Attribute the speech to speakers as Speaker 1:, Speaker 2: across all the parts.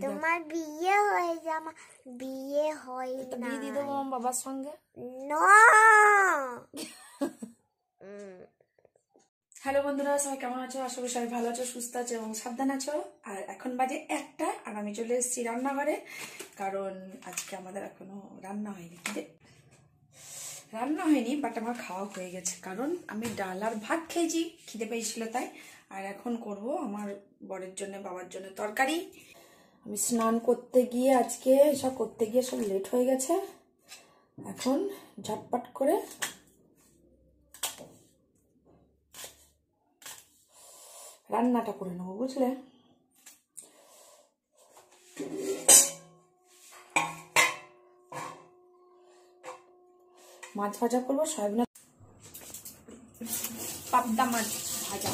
Speaker 1: তোমার বিয়ে হয়ে যায়, আমার বিয়ে হয় না।
Speaker 2: বিয়ে দিয়ে দেবো আমার বাবার সঙ্গে। হ্যালো বন্ধুরা, সবাই কেমন আছো? আশা করি সবাই ভালো আছো, সুস্থ আছো এবং সাবধান আছো। আর এখন বাজে 1টা আর আমি চলে এসেছি রান্নাঘরে, কারণ আজকে আমাদের এখনো রান্না হয়নি। বাট আমার খাওয়া হয়ে গেছে, কারণ আমি ডাল আর ভাত খেয়েছি, খিদে পেয়েছিল তাই। আর এখন করব আমার বরের জন্য, বাবার জন্য তরকারি। আমি স্নান করতে গিয়ে আজকে সব লেট হয়ে গেছে। এখন ঝটপট করে রান্নাটা করে নেবো, বুঝলে? মাছ ভাজা করবো, সয়াবিন পাবদা মাছ ভাজা।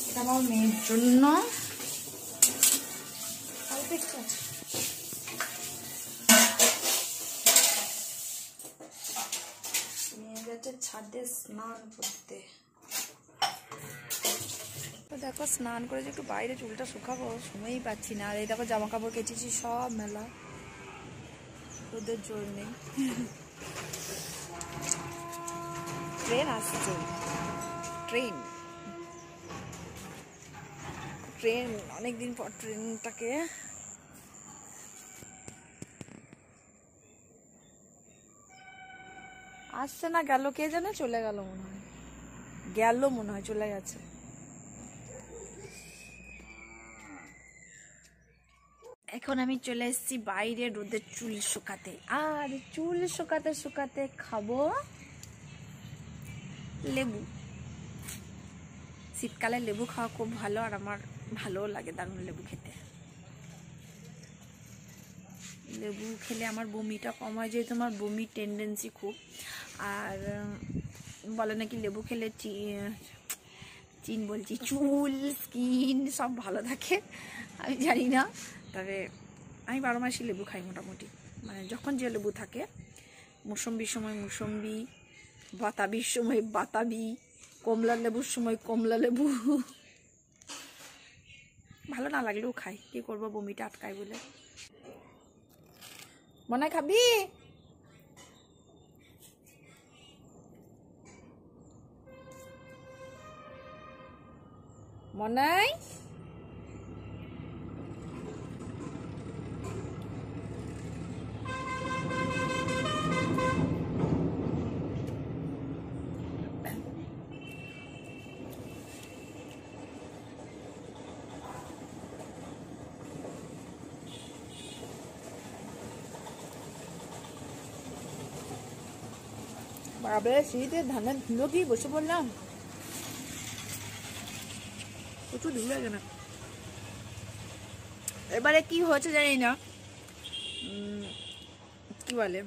Speaker 2: এটা আমার মেয়ের জন্য। মেয়ে গেছে ছাদে স্নান করতে। দেখো স্নান করে যে একটু বাইরে চুলটা শুকাবো, সময়ই পাচ্ছি না। আর এই দেখো জামা কাপড় কেচেছি সব মেলা, রোদের জোর নেই। ট্রেন আসছে, ট্রেন অনেকদিন পর ট্রেনটাকে আসছে না, গেল কে জানে, চলে গেল মনে হয়, চলে গেছে। এখন আমি চলে এসেছি বাইরে রোদের চুল শুকাতে, আর চুল শুকাতে শুকাতে খাবো লেবু। শীতকালে লেবু খাওয়া খুব ভালো, আর আমার ভালোও লাগে দারুণ লেবু খেতে। লেবু খেলে আমার বমিটা কম হয়, যেহেতু আমার বমির টেন্ডেন্সি খুব। আর বলে নাকি লেবু খেলে চুল, স্কিন সব ভালো থাকে। আমি জানি না, তবে আমি 12 মাসই লেবু খাই মোটামুটি। মানে যখন যে লেবু থাকে, মৌসম্বির সময় মৌসম্বি, বাতাবির সময় বাতাবি, কমলা লেবুর সময় কমলা লেবু। ভালো না লাগলেও খাই, কি করবো, বমিটা আটকায় বলে। মনে খাবি? মনাই বাবা, শীতে ধানের ধুলো কি বসে পড়লাম, প্রচুর ধুলো লাগে না। এবারে কি হয়েছে জানি না, কি বলে,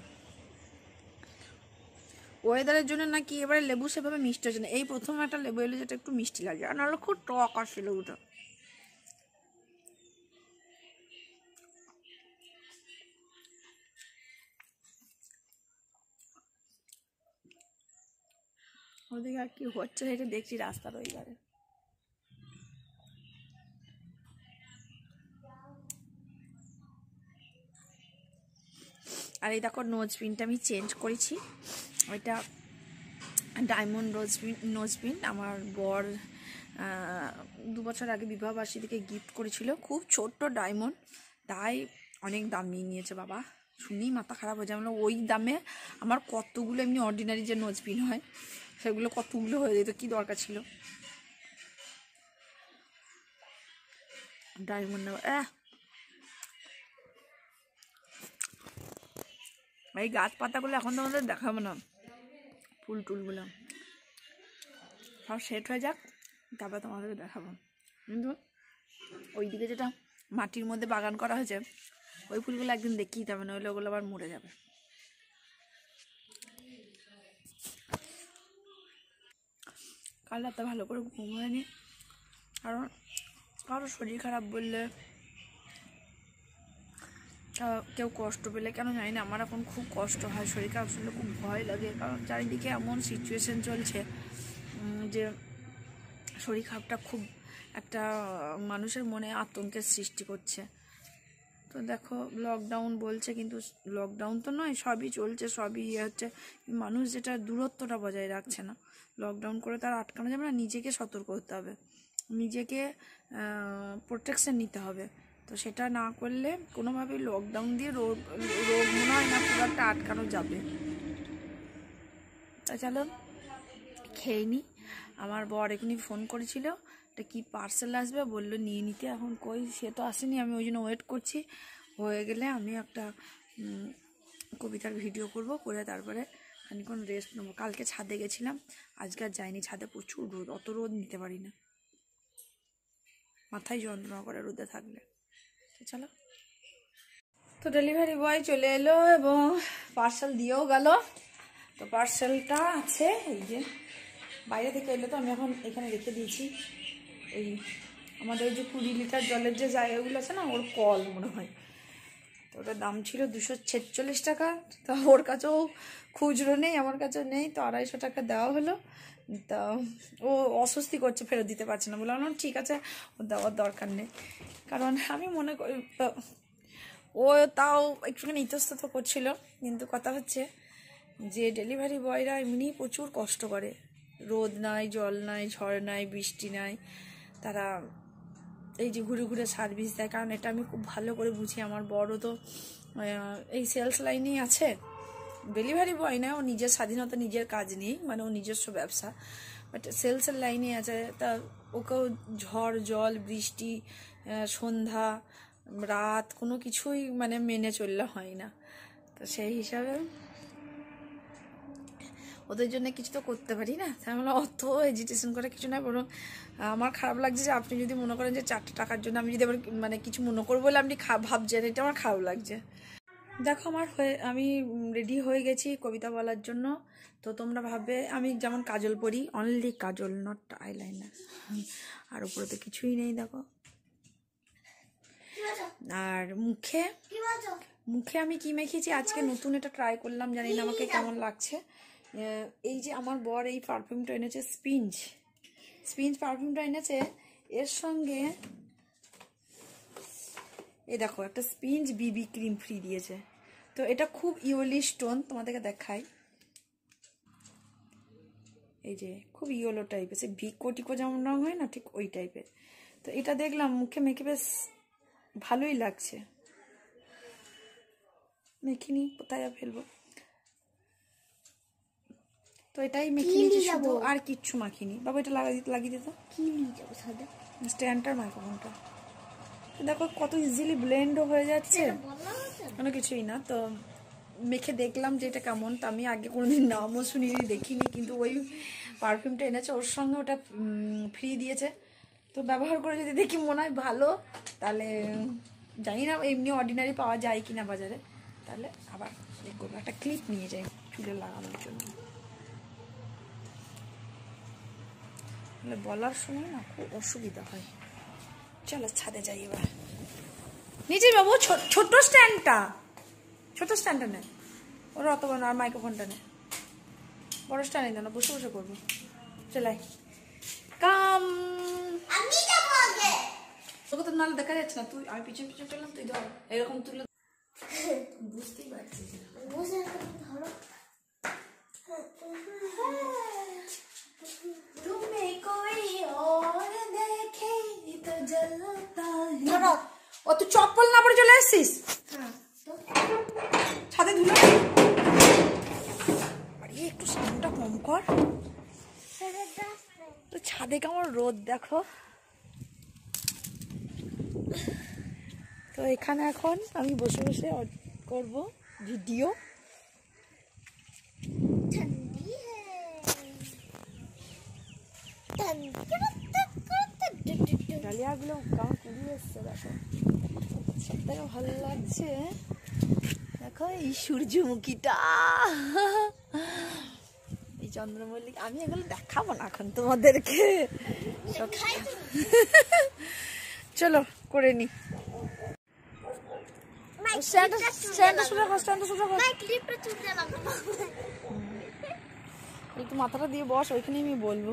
Speaker 2: ওয়েদারের জন্য নাকি এবারে লেবু সেভাবে মিষ্টি হচ্ছে না। এই প্রথম একটা লেবু এলো যেটা একটু মিষ্টি লাগে, আর নাহলে খুব টক আসছে লেবুটা। ওদিকে আর কি হচ্ছে সেটা দেখছি রাস্তার ওই ধারে। আর এই দেখো নোজপিনটা আমি চেঞ্জ করেছি, ওইটা ডায়মন্ড নোজপিন। আমার বর 2 বছর আগে বিবাহবার্ষিকী থেকে গিফট করেছিল, খুব ছোট্ট ডায়মন্ড, তাই অনেক দাম নিয়েছে বাবা। শুনেই মাথা খারাপ হয়ে যায়, মানে ওই দামে আমার কতগুলো এমনি অর্ডিনারি যে নোজপিন হয় সেগুলো কতগুলো হয়ে যেত, কি দরকার ছিল ডায়মন্ড নেওয়া। এই গাছপাতাগুলো এখন তো আমাদের দেখাবো না, ফুল টুলগুলো সব সেট হয়ে যাক, তারপর তোমাদেরকে দেখাবো। কিন্তু ওইদিকে যেটা মাটির মধ্যে বাগান করা হয়েছে, ওই ফুলগুলো একদিন দেখিয়ে যাবে, নইলে ওগুলো আবার মরে যাবে। কাল রাতে ভালো করে ঘুম হয়নি, কারণ কারো শরীর খারাপ বললে, কেউ কষ্ট পেলে, কেন জানি না আমার এখন খুব কষ্ট হয়, শরীর খারাপ শুনলে খুব ভয় লাগে। কারণ চারিদিকে এমন সিচুয়েশন চলছে যে শরীর খারাপটা খুব একটা মানুষের মনে আতঙ্কের সৃষ্টি করছে। তো দেখো লকডাউন বলছে, কিন্তু লকডাউন তো নয়, সবই চলছে, সবই হচ্ছে, মানুষ যেটা দূরত্বটা বজায় রাখছে না। লকডাউন করে তার আটকানো যাবে না, নিজেকে সতর্ক হতে হবে, নিজেকে প্রোটেকশন নিতে হবে। তো সেটা না করলে কোনোভাবেই লকডাউন দিয়ে রোগ মনে হয় না খুব একটা আটকানো যাবে। তা চলো খেয়ে নিই। আমার বর এখনই ফোন করেছিল, এটা কি পার্সেল আসবে বললো নিয়ে নিতে, এখন কই সে তো আসেনি, আমি ওই জন্য ওয়েট করছি। হয়ে গেলে আমি একটা কবিতার ভিডিও করব, করে তারপরে খানিক্ষণ রেস্ট নেবো। কালকে ছাদে গেছিলাম, আজকে আর যাইনি, ছাদে প্রচুর রোদ, অত রোদ নিতে পারি না, মাথায় যন্ত্রণা করে রোদে থাকলে। চলো, তো ডেলিভারি বয় চলে এলো এবং পার্সেল দিয়েও গেল। তো পার্সেলটা আছে এই যে বাইরে থেকে এলো, তো আমি এখন এখানে রেখে দিয়েছি। এই আমাদের ওই যে 20 লিটার জলের যে জায়গাগুলো আছে না, ওর কল মনে হয়, তো ওটার দাম ছিল 246 টাকা। তো ওর কাছেও খুচরো নেই, আমার কাছেও নেই, তো 250 টাকা দেওয়া হলো। তা ও অস্বস্তি করছে, ফেরত দিতে পারছে না। বললাম ঠিক আছে, ও দেওয়ার দরকার নেই, কারণ আমি মনে করি ও তাও একটুখানি ইতস্তত করছিল। কিন্তু কথা হচ্ছে যে ডেলিভারি বয়রা এমনি প্রচুর কষ্ট করে, রোদ নাই, জল নাই, ঝড় নাই, বৃষ্টি নাই, তারা এই যে ঘুরে ঘুরে সার্ভিস দেয়। কারণ এটা আমি খুব ভালো করে বুঝি, আমার বড় তো এই সেলস লাইনেই আছে, ডেলিভারি বয় না, ও নিজের স্বাধীনতা, নিজের কাজ নেই, মানে ও নিজস্ব ব্যবসা, বাট সেলসের লাইনে আছে। তা ওকেও ঝড় জল বৃষ্টি সন্ধ্যা রাত কোনো কিছুই মানে মেনে চললে হয় না। তো সেই হিসাবে ওদের জন্য কিছু তো করতে পারি না, তাই আমরা অত হেজিটেশন করে কিছু নয়। বরং আমার খারাপ লাগছে যে আপনি যদি মনে করেন যে 4 টাকার জন্য আমি যদি আবার মানে কিছু মনে করবো বলে আপনি ভাবছেন, এটা আমার খারাপ লাগছে। দেখো আমি রেডি হয়ে গেছি কবিতা বলার জন্য। তো তোমরা ভাববে আমি যেমন কাজল পরি, অনলি কাজল, নট আইলাইনার, আর উপরে তো কিছুই নেই। দেখো, আর মুখে আমি কি মেখেছি আজকে নতুন, এটা ট্রাই করলাম, জানি না আমাকে কেমন লাগছে। এই যে আমার বর এই পারফিউমটা এনেছে, স্পিঞ্জ পারফিউমটা এনেছে, এর সঙ্গে এই দেখো একটা স্পিঞ্জ বিবি ক্রিম ফ্রি দিয়েছে। তো এটা খুব ইয়েলো স্টোন, তোমাদেরকে দেখাই, এই যে খুব ইয়েলো টাইপের, সে ভিকো যেমন রঙ হয় না, ঠিক ওই টাইপের। তো এটা দেখলাম মুখে মেখে বেশ ভালোই লাগছে, মেখিনি, কোথায় ফেলবো। তো এটাই মেখে নিয়েছি শুধু, আর কিচ্ছু মাখিনি। বাবা এটা লাগিয়ে দিত,
Speaker 1: কি নিয়ে যাবো সাদা
Speaker 2: স্ট্যান্ডটার মাইক্রোফোনটা। দেখো কত ইজিলি ব্লেন্ডও হয়ে যাচ্ছে, কোনো কিছুই না। তো মেখে দেখলাম যে এটা কেমন। তো আমি আগে কোনোদিন নামও শুনিনি, দেখিনি, কিন্তু ওই পারফিউমটা এনেছে, ওর সঙ্গে ওটা ফ্রি দিয়েছে। তো ব্যবহার করে যদি দেখি মনে হয় ভালো, তাহলে জানি না এমনি অর্ডিনারি পাওয়া যায় কিনা বাজারে, তাহলে আবার করবো, একটা ক্লিপ নিয়ে যাই চুলে লাগানোর জন্য। বলার সময় না খুব অসুবিধা হয়। চলো ছাদে যাই এবার। নিচে বাবু ছোট স্ট্যান্ডটা নেই, ওর অত বড়, আর মাইক্রোফোনটা নেই, বড় স্ট্যান্ড নেই, না বসে বসে করবো। চলাই কাম, তোকে তো নাহলে দেখা যাচ্ছে না, তুই আমি পিছন পিছন চললাম, তুই ধর এরকম তুলে, বুঝতেই পারছিস ধরো। তুমি কোই और देखे तो जलता है। ও তুই চপ্পল না পরে চলে আসছিস, ছাদে ধুলো, আরে একটু সাউন্ডটা কম কর। তো ছাদে কেমন রোদ দেখো। তো এখানে এখন আমি বসে বসে করব ভিডিও। ডালিয়াগুলো কেমন কুড়ি এসছে দেখো, সব থেকে ভালো লাগছে দেখো এই সূর্যমুখীটা, এই চন্দ্রমল্লিকা। আমি এগুলো দেখাবো না এখন তোমাদেরকে, চলো করে নি। একটু মাথাটা দিয়ে বস, ওইখানে আমি বলবো।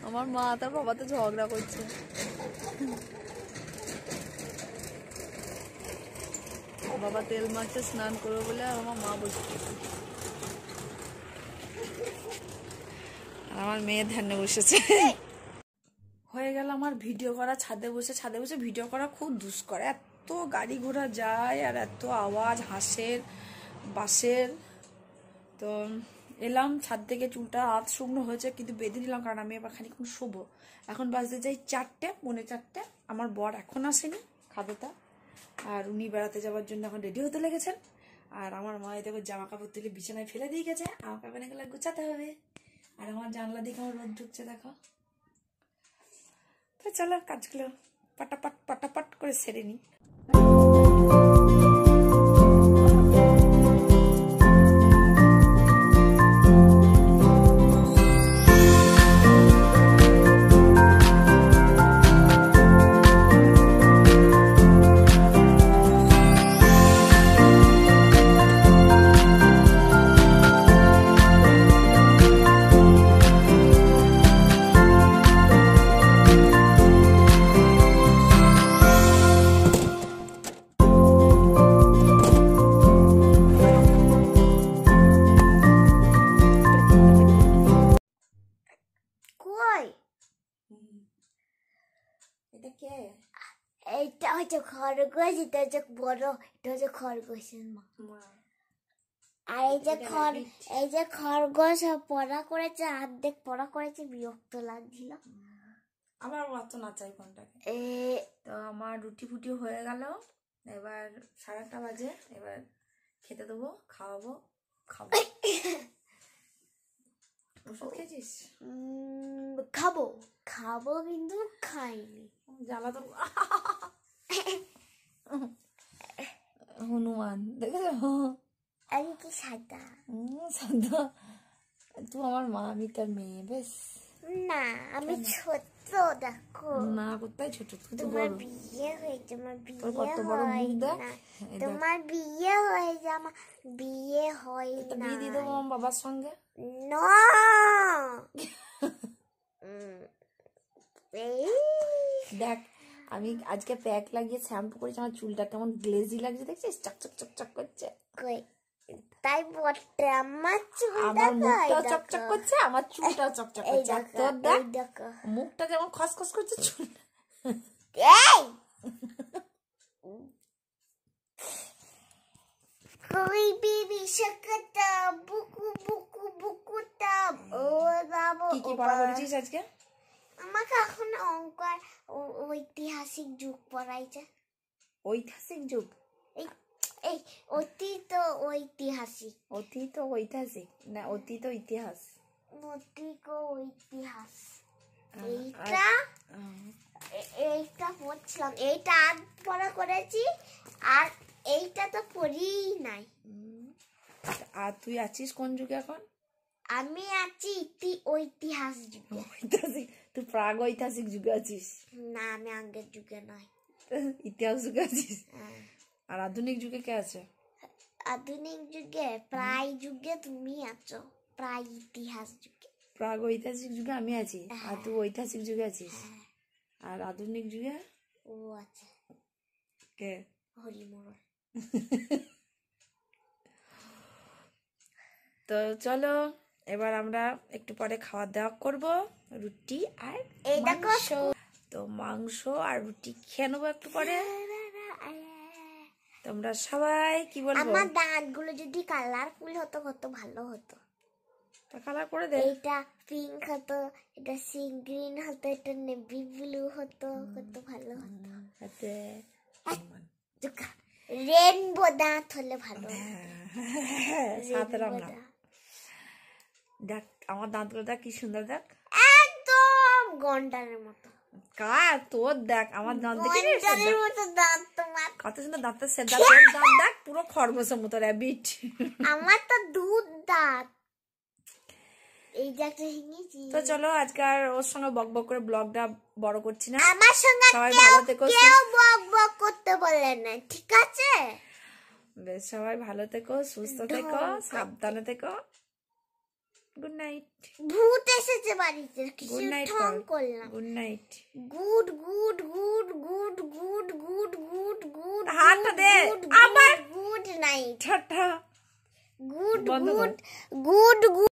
Speaker 2: আমার মা তার বাবা তো ঝগড়া করছে। বাবা তেল মারছে স্নান করবে বলে, আর আমার মা বসে আর আমার মেয়ে ধ্যানে বসেছে। হয়ে গেল আমার ভিডিও করা। ছাদে বসে ভিডিও করা খুব দুষ্কর। এত গাড়ি ঘোড়া যায় আর এত আওয়াজ হাঁসের বাসের। তো এলাম ছাদ থেকে, চুলটা হাত শুকনো হয়েছে কিন্তু বেঁধে নিলাম, কারণ আমি এবার খানিক্ষণ শোবো। এখন বাজতে যাই 4টে, পৌনে 4টে। আমার বর এখন আসেনি খাবেতা, আর উনি বেড়াতে যাওয়ার জন্য এখন রেডি হতে লেগেছেন। আর আমার মা দেখো জামা কাপড় তুলে বিছানায় ফেলে দিয়ে গেছে, আমার কাপড় এগুলো গুছাতে হবে। আর আমার জানলা দিকে আমার রোদ ঢুকছে দেখো। তো চলো কাজগুলো পাটাপাট করে সেরে নিই। এটা কে?
Speaker 1: এটা হচ্ছে খরগোশ, এটা হচ্ছে বড়, এটা হচ্ছে খরগোশের মা। আর এই যে খরগোশ পড়া করেছে, অর্ধেক পড়া করেছে, বিরক্ত লাগছিল।
Speaker 2: আমার অত নাচাই ফোনটাকে। তো আমার রুটি ফুটি হয়ে গেল, এবার 8:30 বাজে। এবার খেতে দেবো, খাবো। ওষুধ খেয়েছিস?
Speaker 1: খাবো কিন্তু খাইনি।
Speaker 2: জ্বালা তো হনুমান দেখেছো?
Speaker 1: আমি কি সাদা?
Speaker 2: সাদা। তুই আমার মা, আমি তার মেয়ে। বেশ
Speaker 1: না, আমি ছোট। দেখো
Speaker 2: না, কোথায় ছোট? তুই তো
Speaker 1: তোমার
Speaker 2: বড়।
Speaker 1: বিয়ে হয়েছে, আমার বিয়ে
Speaker 2: কত বড় মুখ দেখ।
Speaker 1: তোমার বিয়ে হয়েছে, আমার বিয়ে হয়
Speaker 2: তো
Speaker 1: না।
Speaker 2: বিয়ে দিয়ে দেবো আমার বাবার সঙ্গে।
Speaker 1: না
Speaker 2: দেখ, আমি আজকে প্যাক লাগিয়ে শ্যাম্পু করেছি, আমার চুলটা কেমন গ্লেজি লাগছে দেখছিস? চকচক চকচক করছে।
Speaker 1: তাই বটে, আমার
Speaker 2: আমার মুখটাও চকচক করছে, আমার চুলটাও চকচক করছে। আর তোর দেখ, মুখটা যেমন খসখস করছে, চুলটা
Speaker 1: कोई भी सकता बुकु बुकु बुकुता ও বাবা।
Speaker 2: কি পড়া করেছিস আজকে?
Speaker 1: আমাকে এখন অঙ্ক ঐতিহাসিক যুগ পড়াইছে।
Speaker 2: ঐতিহাসিক যুগ?
Speaker 1: এই অতীত ঐতিহাসিক।
Speaker 2: অতীত ঐতিহাসিক না, অতীত ইতিহাস।
Speaker 1: অতীত ঐতিহাস। এইটা পড়ছিলাম, এইটা আজ পড়া করেছি, আর এইটা তো পড়িই নাই।
Speaker 2: আর তুই আছিস কোন যুগে এখন?
Speaker 1: আমি আছি ঐতিহাস যুগে।
Speaker 2: ঐতিহাসিক? তুই প্রাগ ঐতিহাসিক যুগে আছিস?
Speaker 1: না, আমি আগের যুগে নয়,
Speaker 2: ইতিহাস যুগে আছিস। আর আধুনিক যুগে কে আছে?
Speaker 1: আধুনিক যুগে প্রায় যুগে তুমি আছো, প্রায় ইতিহাস যুগে।
Speaker 2: প্রাগ ঐতিহাসিক যুগে আমি আছি, আর তুই ঐতিহাসিক যুগে আছিস। আর আধুনিক যুগে
Speaker 1: ও আছে
Speaker 2: কে?
Speaker 1: হরিমোহন।
Speaker 2: তো চলো এবার আমরা একটু পরে খাওয়া দাওয়া করবো, রুটি আর মাংস। তো মাংস আর রুটি খেয়ে নেবো একটু পরে। তোমরা সবাই কি বলবো?
Speaker 1: আমার দাঁতগুলো যদি কালারফুল হতো কত ভালো হতো।
Speaker 2: তা কালার করে দে।
Speaker 1: এটা পিঙ্ক হতো, এটা সি গ্রিন হতো, এটা নেভি ব্লু হতো, কত ভালো হতো। রেনবো দাঁত হলে ভালো।
Speaker 2: সাত রং না। দেখ আমার দাঁতগুলো দেখ কি সুন্দর, দেখ
Speaker 1: একদম গন্ডারের মতো।
Speaker 2: কার? তোর দেখ আমার দাঁত দেখে
Speaker 1: গন্ডারের মতো দাঁত তোমার।
Speaker 2: কত সুন্দর দাঁতের সেট। তোর দাঁত দেখ পুরো খরগোশের মতো র্যাবিট।
Speaker 1: আমার তো দুধ দাঁত। এই যে একটা শিঙেছি।
Speaker 2: তো চলো আজকে আর ওর সঙ্গে বক বক করে ব্লগটা বড় করছি না।
Speaker 1: আমার সঙ্গে
Speaker 2: সবাই ভালো থেকো,
Speaker 1: কেউ বক বক করতে বলে না, ঠিক আছে?
Speaker 2: বেশ, সবাই ভালো থেকো, সুস্থ থেকো, সাবধানে থেকো। Good night.
Speaker 1: ভূত এসেছে বাড়িতে, কিছু
Speaker 2: গুড নাইট
Speaker 1: ঠং করলাম।
Speaker 2: Good night.
Speaker 1: Good good good good good good good good
Speaker 2: হাতটা দে আবার।
Speaker 1: Good night.
Speaker 2: টাটা।
Speaker 1: গুড
Speaker 2: বন্ধ কর।
Speaker 1: Good good good